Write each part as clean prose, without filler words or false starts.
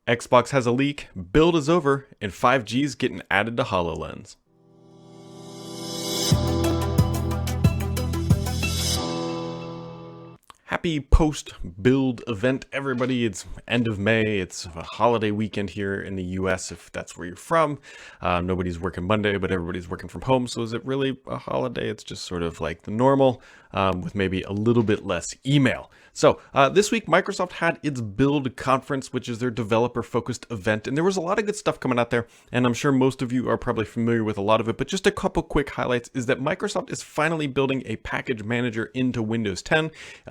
Xbox has a leak, build is over, and 5G's getting added to HoloLens. Happy post-build event, everybody. It's end of May. It's a holiday weekend here in the US, if that's where you're from. Nobody's working Monday, but everybody's working from home. So is it really a holiday? It's just sort of like the normal, with maybe a little bit less email. So this week, Microsoft had its Build Conference, which is their developer-focused event. And there was a lot of good stuff coming out there. And I'm sure most of you are probably familiar with a lot of it. But just a couple quick highlights is that Microsoft is finally building a package manager into Windows 10.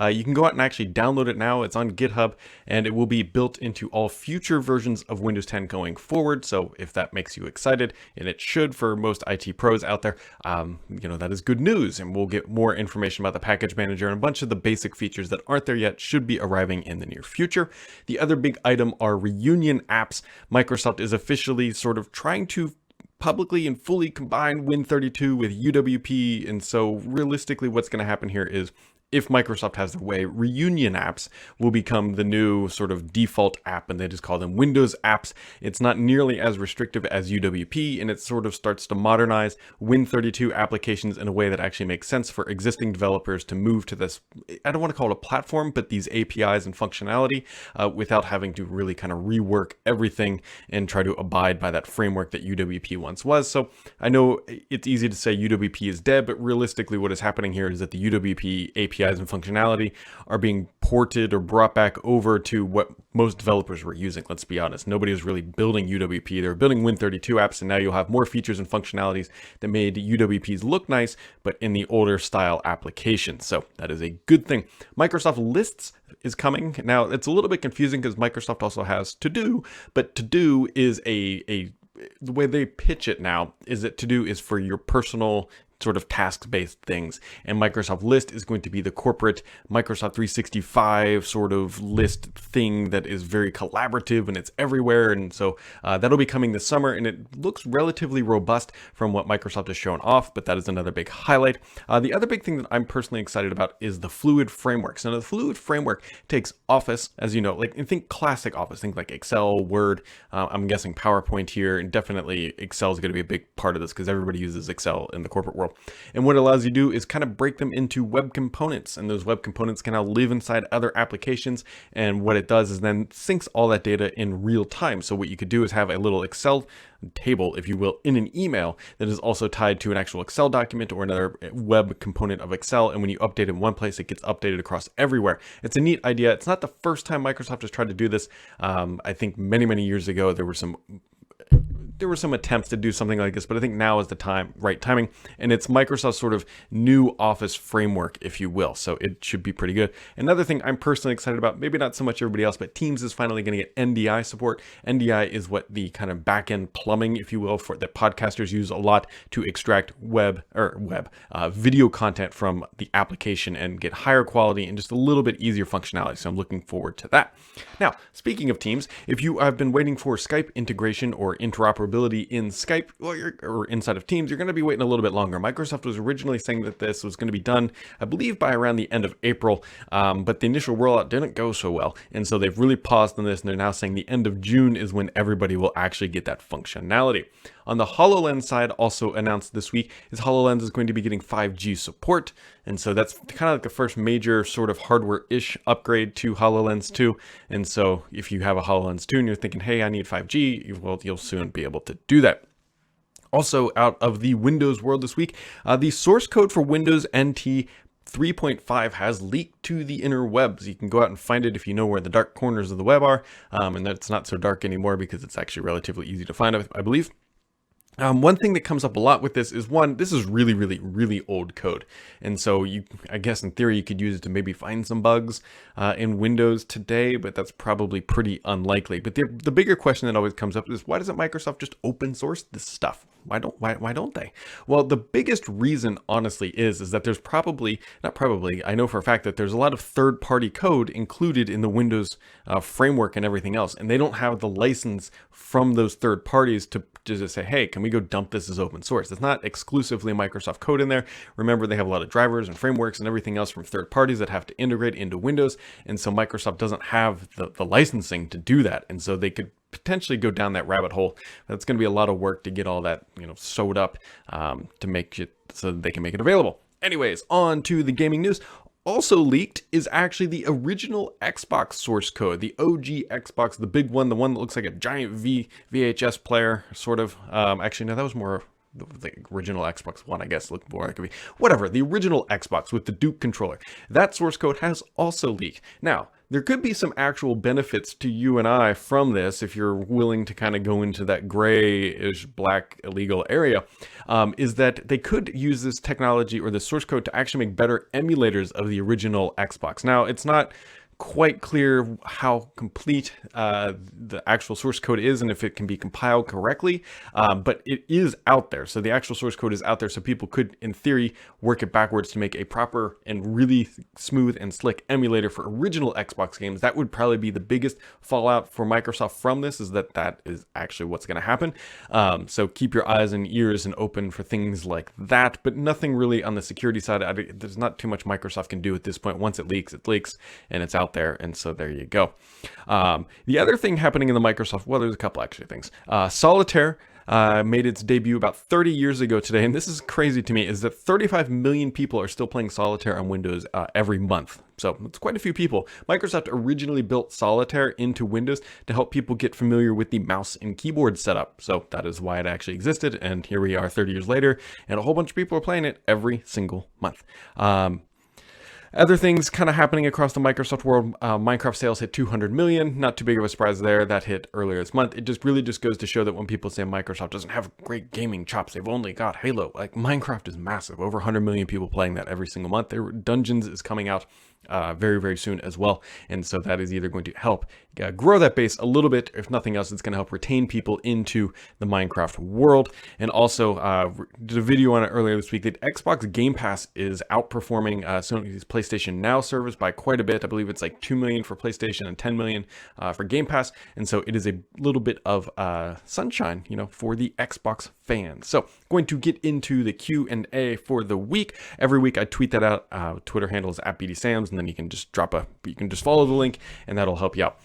You can go out and actually download it now. It's on GitHub, and it will be built into all future versions of Windows 10 going forward. So if that makes you excited, and it should for most IT pros out there, that is good news. And we'll get more information about the package manager, and a bunch of the basic features that aren't there yet should be arriving in the near future. The other big item are reunion apps. Microsoft is officially sort of trying to publicly and fully combine Win32 with UWP. And so realistically, what's going to happen here is, if Microsoft has their way, reunion apps will become the new sort of default app, and they just call them Windows apps. It's not nearly as restrictive as UWP, and it sort of starts to modernize Win32 applications in a way that actually makes sense for existing developers to move to this, I don't want to call it a platform, but these APIs and functionality without having to really kind of rework everything and try to abide by that framework that UWP once was. So I know it's easy to say UWP is dead, but realistically what is happening here is that the UWP APIs and functionality are being ported or brought back over to what most developers were using. Let's be honest, nobody was really building UWP. They were building Win32 apps, and now you'll have more features and functionalities that made UWPs look nice, but in the older style applications. So that is a good thing. Microsoft Lists is coming. Now, it's a little bit confusing because Microsoft also has To Do, but To Do is the way they pitch it now is that To Do is for your personal sort of task-based things, and Microsoft List is going to be the corporate Microsoft 365 sort of list thing that is very collaborative and it's everywhere. And so that'll be coming this summer, and it looks relatively robust from what Microsoft has shown off, but that is another big highlight. The other big thing that I'm personally excited about is the Fluid Framework. So now the Fluid Framework takes Office, as you know, like think classic Office, think like Excel, Word, I'm guessing PowerPoint here, and definitely Excel is going to be a big part of this because everybody uses Excel in the corporate world. And what it allows you to do is kind of break them into web components, and those web components can now live inside other applications. And what it does is then syncs all that data in real time. So what you could do is have a little Excel table, if you will, in an email that is also tied to an actual Excel document or another web component of Excel. And when you update it in one place, it gets updated across everywhere. It's a neat idea. It's not the first time Microsoft has tried to do this. I think many years ago, there were some attempts to do something like this, but I think now is the right timing, and it's Microsoft's sort of new Office framework, if you will. So it should be pretty good. Another thing I'm personally excited about, maybe not so much everybody else, but Teams is finally going to get NDI support. NDI is what the kind of back-end plumbing, if you will, for that podcasters use a lot to extract video content from the application and get higher quality and just a little bit easier functionality. So I'm looking forward to that. Now, speaking of Teams, if you have been waiting for Skype integration or interoperability in Skype or inside of Teams, you're going to be waiting a little bit longer. Microsoft was originally saying that this was going to be done, I believe, by around the end of April, but the initial rollout didn't go so well, and so they've really paused on this, and they're now saying the end of June is when everybody will actually get that functionality. On the HoloLens side, also announced this week, is HoloLens is going to be getting 5G support, and so that's kind of like the first major sort of hardware-ish upgrade to HoloLens 2, and so if you have a HoloLens 2 and you're thinking, hey, I need 5G, well, you'll soon be able to do that. Also, out of the Windows world this week, the source code for Windows NT 3.5 has leaked to the interwebs. You can go out and find it if you know where the dark corners of the web are, and that's not so dark anymore because it's actually relatively easy to find, I believe. One thing that comes up a lot with this is, this is really old code. And so I guess in theory, you could use it to maybe find some bugs in Windows today, but that's probably pretty unlikely. But the bigger question that always comes up is, why doesn't Microsoft just open source this stuff? Why don't they? Well, the biggest reason, honestly, is that there's I know for a fact that there's a lot of third-party code included in the Windows framework and everything else, and they don't have the license from those third parties to just say, hey, can we go dump this as open source? It's not exclusively Microsoft code in there. Remember, they have a lot of drivers and frameworks and everything else from third parties that have to integrate into Windows, and so Microsoft doesn't have the licensing to do that, and so they could potentially go down that rabbit hole. That's going to be a lot of work to get all that, sewed up to make it so that they can make it available. Anyways, on to the gaming news. Also leaked is actually the original Xbox source code, the OG Xbox, the big one, the one that looks like a giant VHS player, sort of. Actually, no, that was more the original Xbox One, I guess, looked more like a whatever, the original Xbox with the Duke controller. That source code has also leaked. Now, there could be some actual benefits to you and I from this if you're willing to kind of go into that grayish black illegal area, is that they could use this technology or the source code to actually make better emulators of the original Xbox. Now, it's not quite clear how complete the actual source code is and if it can be compiled correctly, but it is out there. So the actual source code is out there, so people could, in theory, work it backwards to make a proper and really smooth and slick emulator for original Xbox games. That would probably be the biggest fallout for Microsoft from this, is that is actually what's going to happen. So keep your eyes and ears and open for things like that, but nothing really on the security side. There's not too much Microsoft can do at this point. Once it leaks, and it's out there, and so there you go. The other thing happening in the Microsoft, well, there's a couple actually things. Solitaire made its debut about 30 years ago today, and this is crazy to me, is that 35 million people are still playing Solitaire on Windows every month. So it's quite a few people. Microsoft originally built Solitaire into Windows to help people get familiar with the mouse and keyboard setup. So that is why it actually existed, and here we are 30 years later, and a whole bunch of people are playing it every single month. Other things kind of happening across the Microsoft world. Minecraft sales hit 200 million. Not too big of a surprise there. That hit earlier this month. It just really goes to show that when people say Microsoft doesn't have great gaming chops, they've only got Halo. Like, Minecraft is massive. Over 100 million people playing that every single month. Their Dungeons is coming out very, very soon as well. And so that is either going to help grow that base a little bit. If nothing else, it's going to help retain people into the Minecraft world. And also, did a video on it earlier this week that Xbox Game Pass is outperforming Sony's PlayStation Now service by quite a bit. I believe it's like 2 million for PlayStation and 10 million for Game Pass. And so it is a little bit of sunshine, for the Xbox fans. So going to get into the Q&A for the week. Every week I tweet that out. Twitter handle is @BDSams, and then you can just follow the link, and that'll help you out.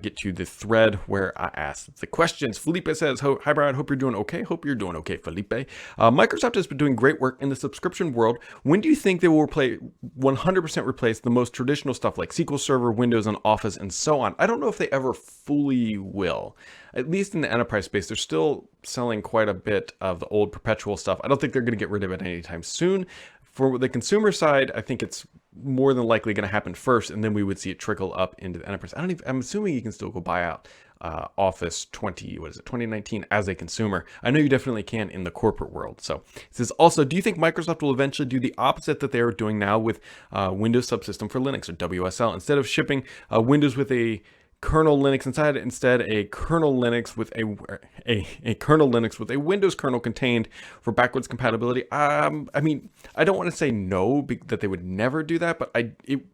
Get to the thread where I asked the questions. Felipe says, hi Brad, hope you're doing okay. Hope you're doing okay, Felipe. Microsoft has been doing great work in the subscription world. When do you think they will 100% replace the most traditional stuff like SQL Server, Windows, and Office, and so on? I don't know if they ever fully will. At least in the enterprise space, they're still selling quite a bit of the old perpetual stuff. I don't think they're going to get rid of it anytime soon. For the consumer side, I think it's more than likely going to happen first, and then we would see it trickle up into the enterprise. I'm assuming you can still go buy out Office 2019 as a consumer. I know you definitely can in the corporate world. So it says also, do you think Microsoft will eventually do the opposite that they are doing now with Windows Subsystem for Linux, or WSL? Instead of shipping Windows with a kernel Linux inside it, instead a kernel Linux with a kernel Linux with a Windows kernel contained for backwards compatibility. I mean, I don't want to say no, that they would never do that, but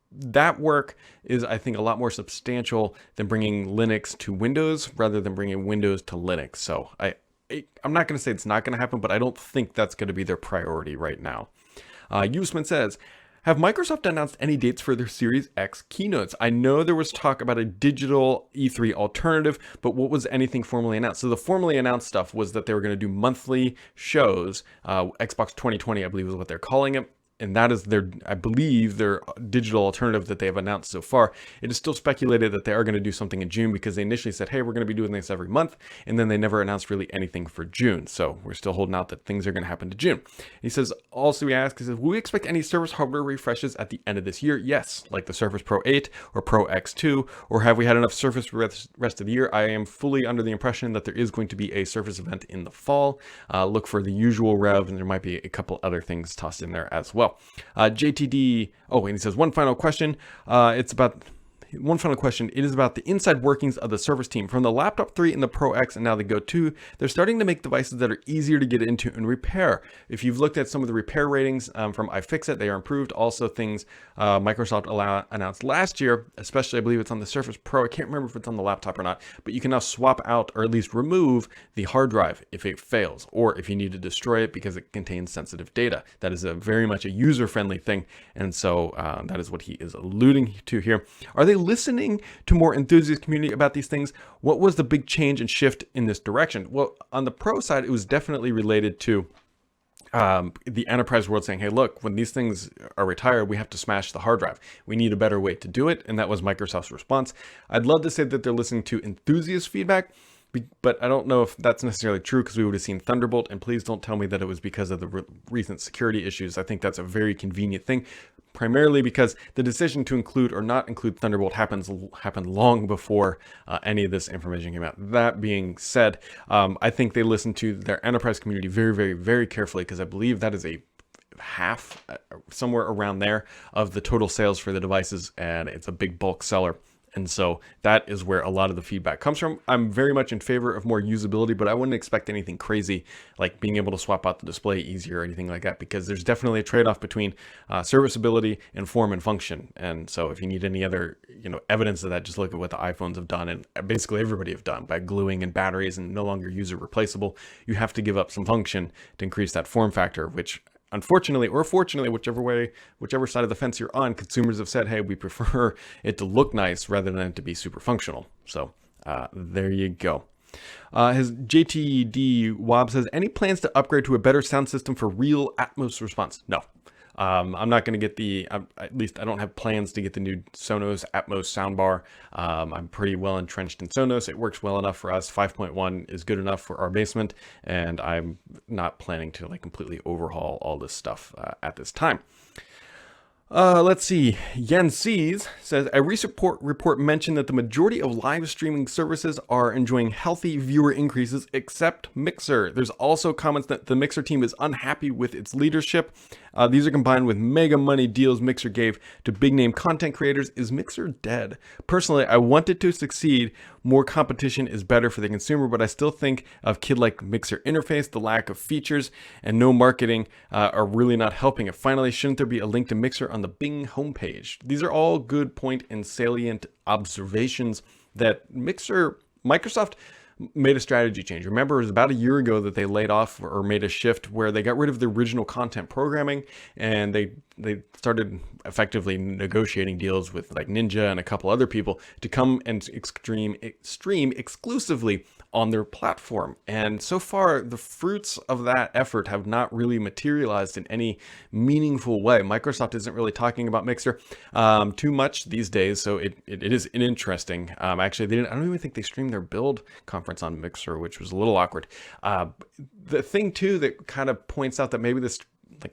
that work is, I think, a lot more substantial than bringing Linux to Windows rather than bringing Windows to Linux. So I'm not going to say it's not going to happen, but I don't think that's going to be their priority right now. Usman says, have Microsoft announced any dates for their Series X keynotes? I know there was talk about a digital E3 alternative, but what was anything formally announced? So the formally announced stuff was that they were going to do monthly shows. Xbox 2020, I believe, is what they're calling it. And that is I believe, their digital alternative that they have announced so far. It is still speculated that they are going to do something in June, because they initially said, hey, we're going to be doing this every month. And then they never announced really anything for June. So we're still holding out that things are going to happen to June. He says, also he says, will we expect any Surface hardware refreshes at the end of this year? Yes, like the Surface Pro 8 or Pro X2, or have we had enough Surface for the rest of the year? I am fully under the impression that there is going to be a Surface event in the fall. Look for the usual rev, and there might be a couple other things tossed in there as well. JTD, and he says, one final question. It is about the inside workings of the Surface team. From the Laptop 3 and the Pro X and now the Go 2, they're starting to make devices that are easier to get into and repair. If you've looked at some of the repair ratings from iFixit, they are improved. Also, things Microsoft announced last year, especially I believe it's on the Surface Pro. I can't remember if it's on the laptop or not, but you can now swap out, or at least remove, the hard drive if it fails, or if you need to destroy it because it contains sensitive data. That is very much a user-friendly thing, and so that is what he is alluding to here. Are they listening to more enthusiast community about these things? What was the big change and shift in this direction? Well, on the pro side, it was definitely related to the enterprise world saying, hey, look, when these things are retired, we have to smash the hard drive. We need a better way to do it. And that was Microsoft's response. I'd love to say that they're listening to enthusiast feedback, but I don't know if that's necessarily true, because we would have seen Thunderbolt. And please don't tell me that it was because of the recent security issues. I think that's a very convenient thing, primarily because the decision to include or not include Thunderbolt happened long before any of this information came out. That being said, I think they listened to their enterprise community very, very, very carefully, because I believe that is a half, somewhere around there, of the total sales for the devices, and it's a big bulk seller. And so that is where a lot of the feedback comes from. I'm very much in favor of more usability, but I wouldn't expect anything crazy like being able to swap out the display easier or anything like that, because there's definitely a trade-off between serviceability and form and function. And so if you need any other evidence of that, just look at what the iPhones have done, and basically everybody have done, by gluing in batteries and no longer user replaceable. You have to give up some function to increase that form factor, which unfortunately or fortunately, whichever side of the fence you're on, consumers have said, hey, we prefer it to look nice rather than it to be super functional. So there you go. His JTD Wob says, any plans to upgrade to a better sound system for real Atmos response? No. I'm not going to get at least I don't have plans to get the new Sonos Atmos soundbar. I'm pretty well entrenched in Sonos. It works well enough for us. 5.1 is good enough for our basement, and I'm not planning to completely overhaul all this stuff at this time. Let's see. Yansees says, a recent report mentioned that the majority of live streaming services are enjoying healthy viewer increases, except Mixer. There's also comments that the Mixer team is unhappy with its leadership. These are combined with mega money deals Mixer gave to big name content creators. Is Mixer dead? Personally, I want it to succeed. More competition is better for the consumer, but I still think of kid-like Mixer interface, the lack of features, and no marketing are really not helping it. Finally, shouldn't there be a link to Mixer on the Bing homepage? These are all good point and salient observations that Microsoft made a strategy change. Remember, it was about a year ago that they laid off or made a shift where they got rid of the original content programming, and they started effectively negotiating deals with Ninja and a couple other people to come and stream exclusively on their platform. And so far, the fruits of that effort have not really materialized in any meaningful way. Microsoft isn't really talking about Mixer too much these days, so it is interesting. Actually, I don't even think they streamed their build conference on Mixer, which was a little awkward. The thing too that kind of points out that maybe this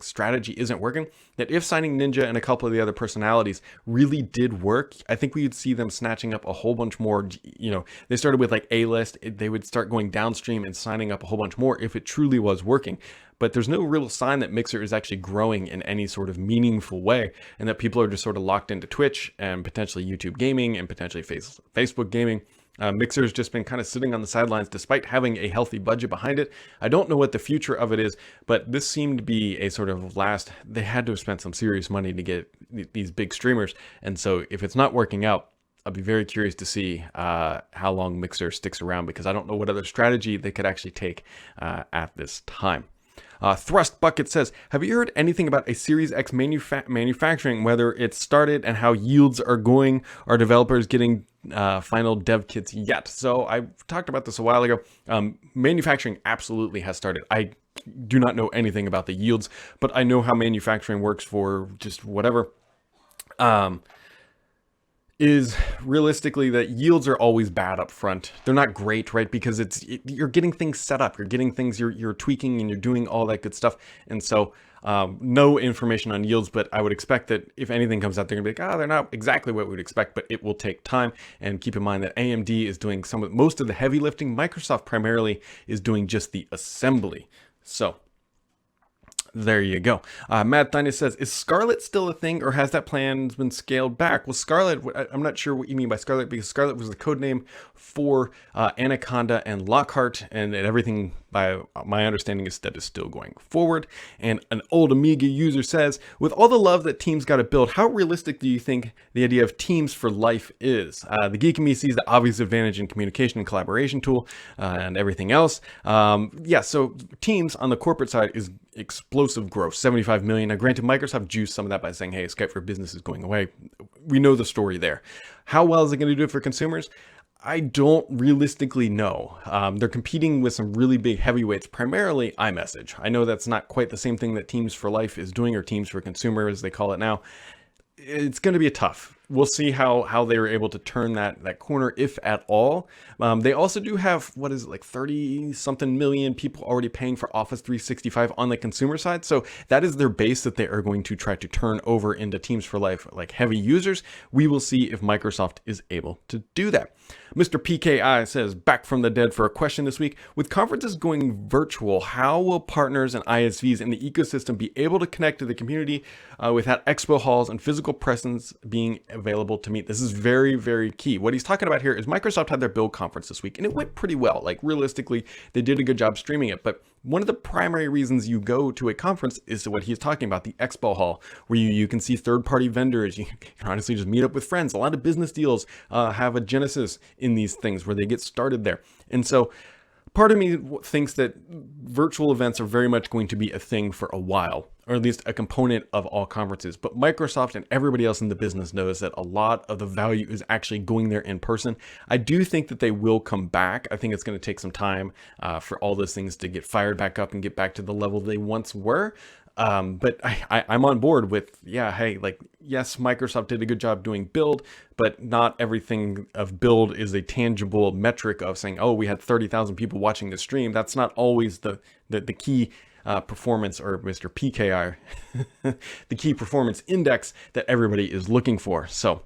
strategy isn't working, that if signing Ninja and a couple of the other personalities really did work, I think we would see them snatching up a whole bunch more. They started with A-list, they would start going downstream and signing up a whole bunch more if it truly was working. But there's no real sign that Mixer is actually growing in any sort of meaningful way, and that people are just sort of locked into Twitch and potentially YouTube gaming and potentially Facebook gaming. Mixer has just been kind of sitting on the sidelines despite having a healthy budget behind it. I don't know what the future of it is, but this seemed to be a sort of they had to have spent some serious money to get these big streamers. And so if it's not working out, I'll be very curious to see how long Mixer sticks around, because I don't know what other strategy they could actually take at this time. Thrust Bucket says, have you heard anything about a Series X manufacturing, whether it's started and how yields are going? Are developers getting final dev kits yet? So I talked about this a while ago. Manufacturing absolutely has started. I do not know anything about the yields, but I know how manufacturing works for just whatever. Is realistically that yields are always bad up front. They're not great, right? Because you're getting things set up, you're getting things, you're tweaking and you're doing all that good stuff. And so no information on yields, but I would expect that if anything comes out, they're gonna be like, they're not exactly what we would expect, but it will take time. And keep in mind that AMD is doing most of the heavy lifting. Microsoft primarily is doing just the assembly. So there you go. Mad Thinus says, is Scarlet still a thing, or has that plan been scaled back? Well, Scarlet, I'm not sure what you mean by Scarlet, because Scarlet was the code name for Anaconda and Lockhart, and everything, by my understanding, is still going forward. And an old Amiga user says, with all the love that Teams got to build, how realistic do you think the idea of Teams for life is? The geek in me sees the obvious advantage in communication and collaboration tool and everything else. So Teams on the corporate side explosive growth, 75 million. Now, granted, Microsoft juiced some of that by saying, hey, Skype for Business is going away. We know the story there. How well is it going to do it for consumers? I don't realistically know. They're competing with some really big heavyweights, primarily iMessage. I know that's not quite the same thing that Teams for Life is doing, or Teams for Consumer, as they call it now. It's going to be a tough. We'll see how they were able to turn that corner, if at all. They also do have, what is it, like 30 something million people already paying for Office 365 on the consumer side. So that is their base that they are going to try to turn over into Teams for Life, like heavy users. We will see if Microsoft is able to do that. Mr. PKI says, back from the dead for a question this week. With conferences going virtual, how will partners and ISVs in the ecosystem be able to connect to the community without expo halls and physical presence being available to meet? This is very, very key. What he's talking about here is Microsoft had their Build conference this week, and it went pretty well. Like, realistically, they did a good job streaming it, but one of the primary reasons you go to a conference is what he's talking about, the expo hall, where you can see third-party vendors. You can honestly just meet up with friends. A lot of business deals have a genesis in these things where they get started there. And so part of me thinks that virtual events are very much going to be a thing for a while, or at least a component of all conferences. But Microsoft and everybody else in the business knows that a lot of the value is actually going there in person. I do think that they will come back. I think it's going to take some time for all those things to get fired back up and get back to the level they once were. But I'm on board with, yeah, hey, like, yes, Microsoft did a good job doing Build, but not everything of Build is a tangible metric of saying, oh, we had 30,000 people watching the stream. That's not always the key performance, or Mr. PKI, the key performance index that everybody is looking for. So,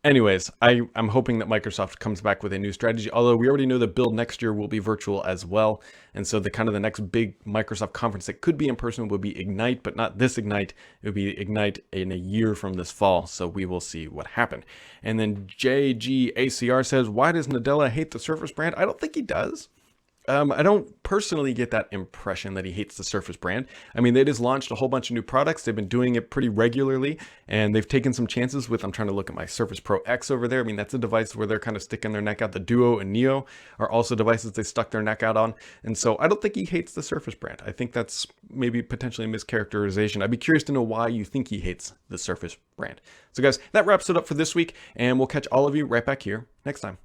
anyways, I'm hoping that Microsoft comes back with a new strategy, although we already know that Build next year will be virtual as well. And so the next big Microsoft conference that could be in person would be Ignite, but not this Ignite. It would be Ignite in a year from this fall. So we will see what happened. And then JGACR says, why does Nadella hate the Surface brand? I don't think he does. I don't personally get that impression that he hates the Surface brand. I mean, they just launched a whole bunch of new products. They've been doing it pretty regularly, and they've taken some chances with, I'm trying to look at my Surface Pro X over there. I mean, that's a device where they're kind of sticking their neck out. The Duo and Neo are also devices they stuck their neck out on. And so I don't think he hates the Surface brand. I think that's maybe potentially a mischaracterization. I'd be curious to know why you think he hates the Surface brand. So guys, that wraps it up for this week, and we'll catch all of you right back here next time.